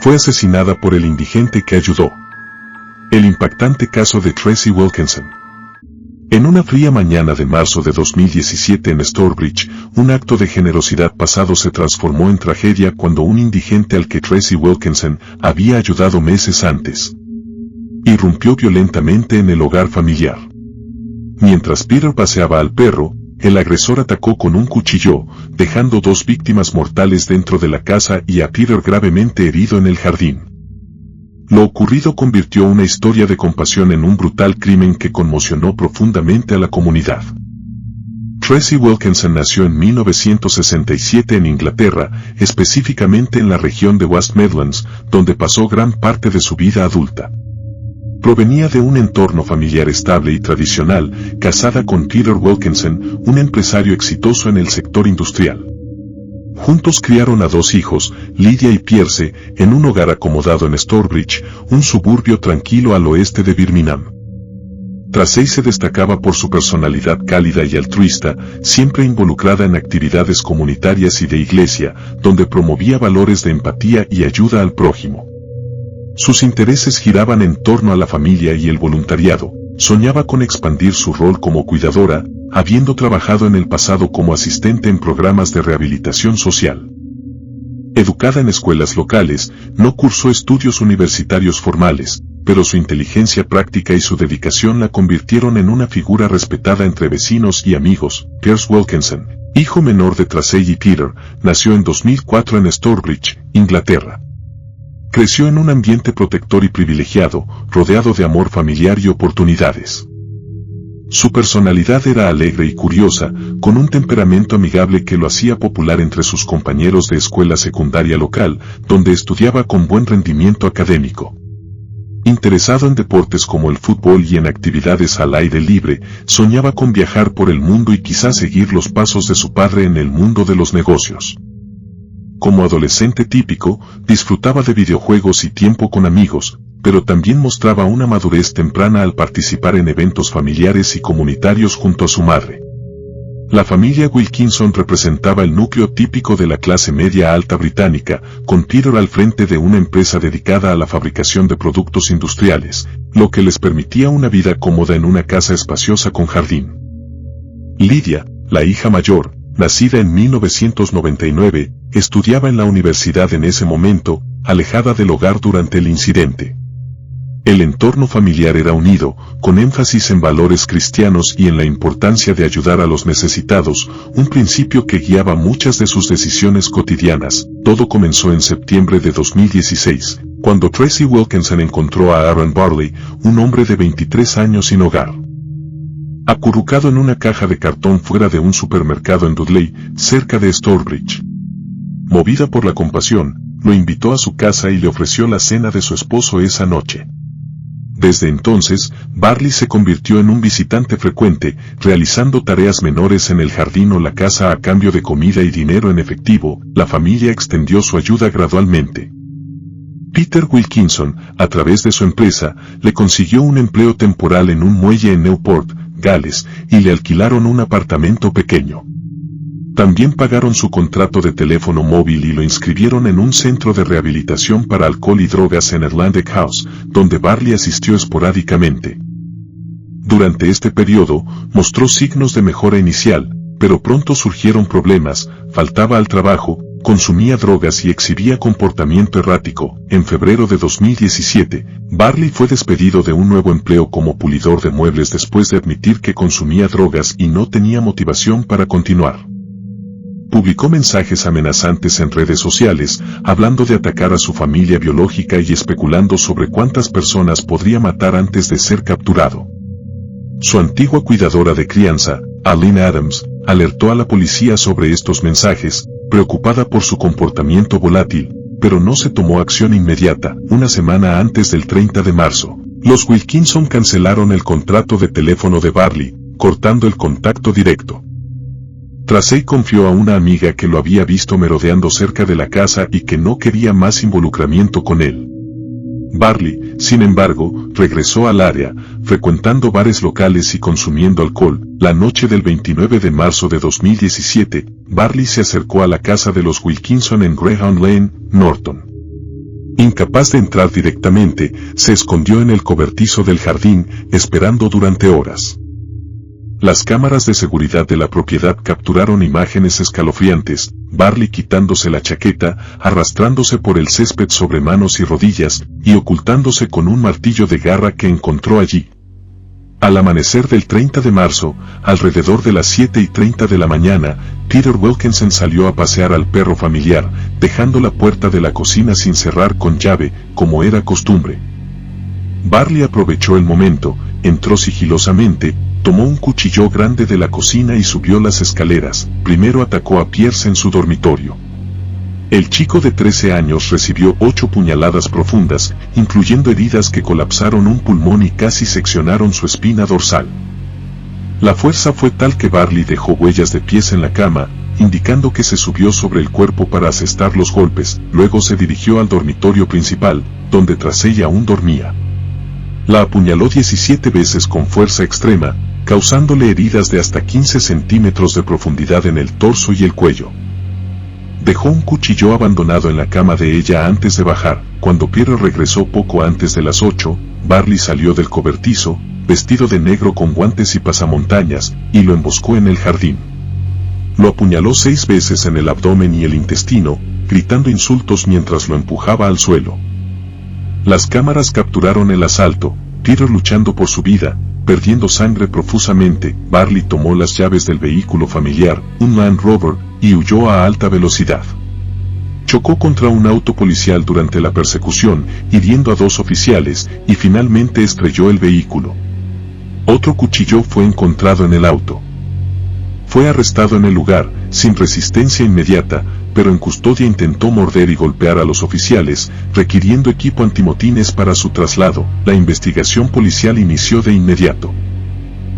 fue asesinada por el indigente que ayudó. El impactante caso de Tracy Wilkinson. En una fría mañana de marzo de 2017 en Stourbridge, un acto de generosidad pasado se transformó en tragedia cuando un indigente al que Tracy Wilkinson había ayudado meses antes irrumpió violentamente en el hogar familiar. Mientras Peter paseaba al perro, el agresor atacó con un cuchillo, dejando 2 víctimas mortales dentro de la casa y a Peter gravemente herido en el jardín. Lo ocurrido convirtió una historia de compasión en un brutal crimen que conmocionó profundamente a la comunidad. Tracy Wilkinson nació en 1967 en Inglaterra, específicamente en la región de West Midlands, donde pasó gran parte de su vida adulta. Provenía de un entorno familiar estable y tradicional, casada con Peter Wilkinson, un empresario exitoso en el sector industrial. Juntos criaron a 2 hijos, Lydia y Pierce, en un hogar acomodado en Stourbridge, un suburbio tranquilo al oeste de Birmingham. Tracy se destacaba por su personalidad cálida y altruista, siempre involucrada en actividades comunitarias y de iglesia, donde promovía valores de empatía y ayuda al prójimo. Sus intereses giraban en torno a la familia y el voluntariado. Soñaba con expandir su rol como cuidadora, habiendo trabajado en el pasado como asistente en programas de rehabilitación social. Educada en escuelas locales, no cursó estudios universitarios formales, pero su inteligencia práctica y su dedicación la convirtieron en una figura respetada entre vecinos y amigos. Piers Wilkinson, hijo menor de Tracy y Peter, nació en 2004 en Stourbridge, Inglaterra. Creció en un ambiente protector y privilegiado, rodeado de amor familiar y oportunidades. Su personalidad era alegre y curiosa, con un temperamento amigable que lo hacía popular entre sus compañeros de escuela secundaria local, donde estudiaba con buen rendimiento académico. Interesado en deportes como el fútbol y en actividades al aire libre, soñaba con viajar por el mundo y quizás seguir los pasos de su padre en el mundo de los negocios. Como adolescente típico, disfrutaba de videojuegos y tiempo con amigos, pero también mostraba una madurez temprana al participar en eventos familiares y comunitarios junto a su madre. La familia Wilkinson representaba el núcleo típico de la clase media alta británica, con Peter al frente de una empresa dedicada a la fabricación de productos industriales, lo que les permitía una vida cómoda en una casa espaciosa con jardín. Lydia, la hija mayor, nacida en 1999, estudiaba en la universidad en ese momento, alejada del hogar durante el incidente. El entorno familiar era unido, con énfasis en valores cristianos y en la importancia de ayudar a los necesitados, un principio que guiaba muchas de sus decisiones cotidianas. Todo comenzó en septiembre de 2016, cuando Tracy Wilkinson encontró a Aaron Barley, un hombre de 23 años sin hogar, acurrucado en una caja de cartón fuera de un supermercado en Dudley, cerca de Stourbridge. Movida por la compasión, lo invitó a su casa y le ofreció la cena de su esposo esa noche. Desde entonces, Barley se convirtió en un visitante frecuente, realizando tareas menores en el jardín o la casa a cambio de comida y dinero en efectivo. La familia extendió su ayuda gradualmente. Peter Wilkinson, a través de su empresa, le consiguió un empleo temporal en un muelle en Newport, Gales, y le alquilaron un apartamento pequeño. También pagaron su contrato de teléfono móvil y lo inscribieron en un centro de rehabilitación para alcohol y drogas en Atlantic House, donde Barley asistió esporádicamente. Durante este periodo, mostró signos de mejora inicial, pero pronto surgieron problemas, faltaba al trabajo, consumía drogas y exhibía comportamiento errático. En febrero de 2017, Barley fue despedido de un nuevo empleo como pulidor de muebles después de admitir que consumía drogas y no tenía motivación para continuar. Publicó mensajes amenazantes en redes sociales, hablando de atacar a su familia biológica y especulando sobre cuántas personas podría matar antes de ser capturado. Su antigua cuidadora de crianza, Aline Adams, alertó a la policía sobre estos mensajes, preocupada por su comportamiento volátil, pero no se tomó acción inmediata. Una semana antes del 30 de marzo, los Wilkinson cancelaron el contrato de teléfono de Barley, cortando el contacto directo. Tracy confió a una amiga que lo había visto merodeando cerca de la casa y que no quería más involucramiento con él. Barley, sin embargo, regresó al área, frecuentando bares locales y consumiendo alcohol. La noche del 29 de marzo de 2017, Barley se acercó a la casa de los Wilkinson en Greyhound Lane, Norton. Incapaz de entrar directamente, se escondió en el cobertizo del jardín, esperando durante horas. Las cámaras de seguridad de la propiedad capturaron imágenes escalofriantes: Barley quitándose la chaqueta, arrastrándose por el césped sobre manos y rodillas, y ocultándose con un martillo de garra que encontró allí. Al amanecer del 30 de marzo, alrededor de las 7:30 de la mañana, Peter Wilkinson salió a pasear al perro familiar, dejando la puerta de la cocina sin cerrar con llave, como era costumbre. Barley aprovechó el momento, entró sigilosamente, tomó un cuchillo grande de la cocina y subió las escaleras. Primero atacó a Pierce en su dormitorio. El chico de 13 años recibió 8 puñaladas profundas, incluyendo heridas que colapsaron un pulmón y casi seccionaron su espina dorsal. La fuerza fue tal que Barley dejó huellas de pies en la cama, indicando que se subió sobre el cuerpo para asestar los golpes. Luego se dirigió al dormitorio principal, donde tras ella aún dormía. La apuñaló 17 veces con fuerza extrema, causándole heridas de hasta 15 centímetros de profundidad en el torso y el cuello. Dejó un cuchillo abandonado en la cama de ella antes de bajar. Cuando Pierre regresó poco antes de las 8, Barley salió del cobertizo, vestido de negro con guantes y pasamontañas, y lo emboscó en el jardín. Lo apuñaló 6 veces en el abdomen y el intestino, gritando insultos mientras lo empujaba al suelo. Las cámaras capturaron el asalto, Peter luchando por su vida, perdiendo sangre profusamente. Barley tomó las llaves del vehículo familiar, un Land Rover, y huyó a alta velocidad. Chocó contra un auto policial durante la persecución, hiriendo a 2 oficiales, y finalmente estrelló el vehículo. Otro cuchillo fue encontrado en el auto. Fue arrestado en el lugar, sin resistencia inmediata, pero en custodia intentó morder y golpear a los oficiales, requiriendo equipo antimotines para su traslado. La investigación policial inició de inmediato.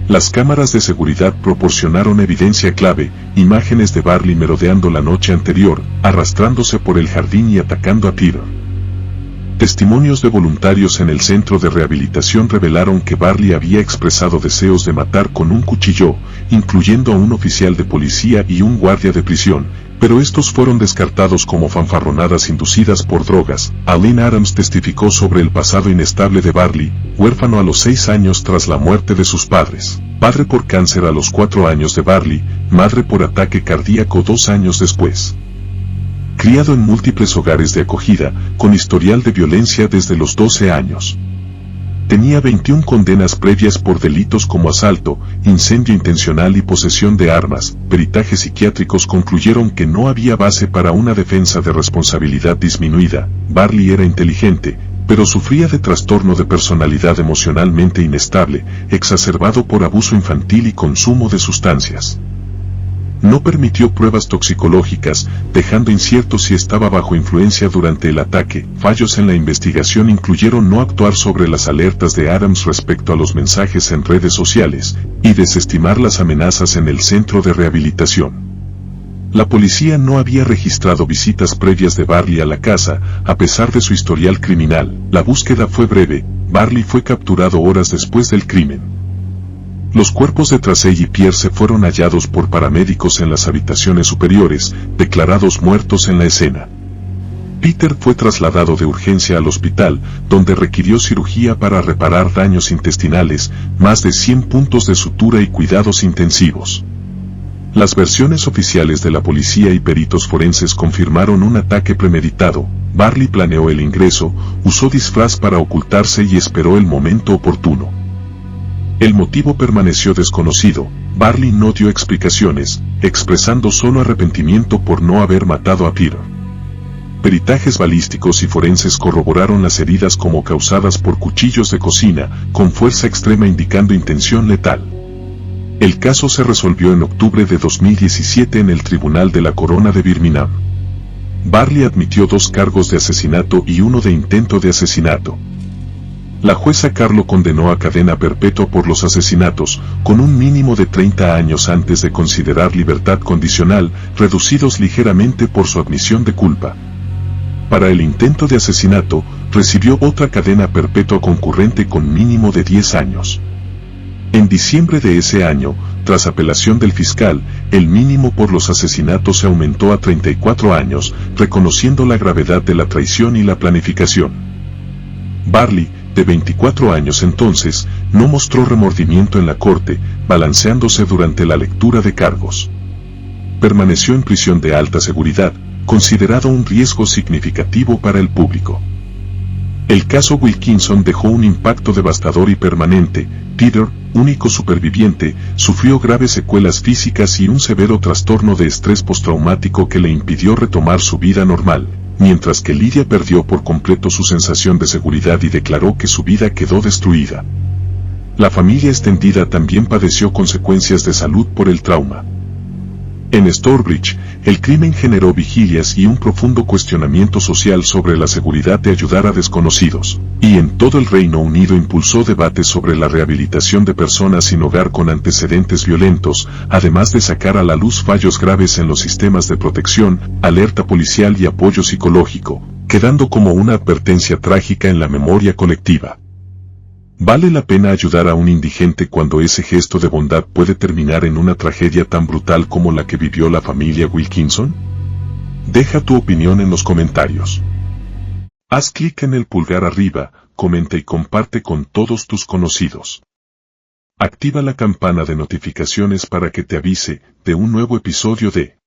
Las cámaras de seguridad proporcionaron evidencia clave: imágenes de Barley merodeando la noche anterior, arrastrándose por el jardín y atacando a Peter. Testimonios de voluntarios en el centro de rehabilitación revelaron que Barley había expresado deseos de matar con un cuchillo, incluyendo a un oficial de policía y un guardia de prisión, pero estos fueron descartados como fanfarronadas inducidas por drogas. Aline Adams testificó sobre el pasado inestable de Barley, huérfano a los 6 años tras la muerte de sus padres, padre por cáncer a los 4 años de Barley, madre por ataque cardíaco 2 años después. Criado en múltiples hogares de acogida, con historial de violencia desde los 12 años. Tenía 21 condenas previas por delitos como asalto, incendio intencional y posesión de armas. Peritajes psiquiátricos concluyeron que no había base para una defensa de responsabilidad disminuida. Barley era inteligente, pero sufría de trastorno de personalidad emocionalmente inestable, exacerbado por abuso infantil y consumo de sustancias. No permitió pruebas toxicológicas, dejando incierto si estaba bajo influencia durante el ataque. Fallos en la investigación incluyeron no actuar sobre las alertas de Adams respecto a los mensajes en redes sociales, y desestimar las amenazas en el centro de rehabilitación. La policía no había registrado visitas previas de Barley a la casa, a pesar de su historial criminal. La búsqueda fue breve. Barley fue capturado horas después del crimen. Los cuerpos de Tracey y Pierce fueron hallados por paramédicos en las habitaciones superiores, declarados muertos en la escena. Peter fue trasladado de urgencia al hospital, donde requirió cirugía para reparar daños intestinales, más de 100 puntos de sutura y cuidados intensivos. Las versiones oficiales de la policía y peritos forenses confirmaron un ataque premeditado. Barley planeó el ingreso, usó disfraz para ocultarse y esperó el momento oportuno. El motivo permaneció desconocido. Barley no dio explicaciones, expresando solo arrepentimiento por no haber matado a Peter. Peritajes balísticos y forenses corroboraron las heridas como causadas por cuchillos de cocina, con fuerza extrema indicando intención letal. El caso se resolvió en octubre de 2017 en el Tribunal de la Corona de Birmingham. Barley admitió 2 cargos de asesinato y 1 de intento de asesinato. La jueza Carlo condenó a cadena perpetua por los asesinatos, con un mínimo de 30 años antes de considerar libertad condicional, reducidos ligeramente por su admisión de culpa. Para el intento de asesinato, recibió otra cadena perpetua concurrente con mínimo de 10 años. En diciembre de ese año, tras apelación del fiscal, el mínimo por los asesinatos se aumentó a 34 años, reconociendo la gravedad de la traición y la planificación. Barley, de 24 años entonces, no mostró remordimiento en la corte, balanceándose durante la lectura de cargos. Permaneció en prisión de alta seguridad, considerado un riesgo significativo para el público. El caso Wilkinson dejó un impacto devastador y permanente. Peter, único superviviente, sufrió graves secuelas físicas y un severo trastorno de estrés postraumático que le impidió retomar su vida normal, mientras que Lydia perdió por completo su sensación de seguridad y declaró que su vida quedó destruida. La familia extendida también padeció consecuencias de salud por el trauma. En Stourbridge, el crimen generó vigilias y un profundo cuestionamiento social sobre la seguridad de ayudar a desconocidos, y en todo el Reino Unido impulsó debates sobre la rehabilitación de personas sin hogar con antecedentes violentos, además de sacar a la luz fallos graves en los sistemas de protección, alerta policial y apoyo psicológico, quedando como una advertencia trágica en la memoria colectiva. ¿Vale la pena ayudar a un indigente cuando ese gesto de bondad puede terminar en una tragedia tan brutal como la que vivió la familia Wilkinson? Deja tu opinión en los comentarios. Haz clic en el pulgar arriba, comenta y comparte con todos tus conocidos. Activa la campana de notificaciones para que te avise de un nuevo episodio de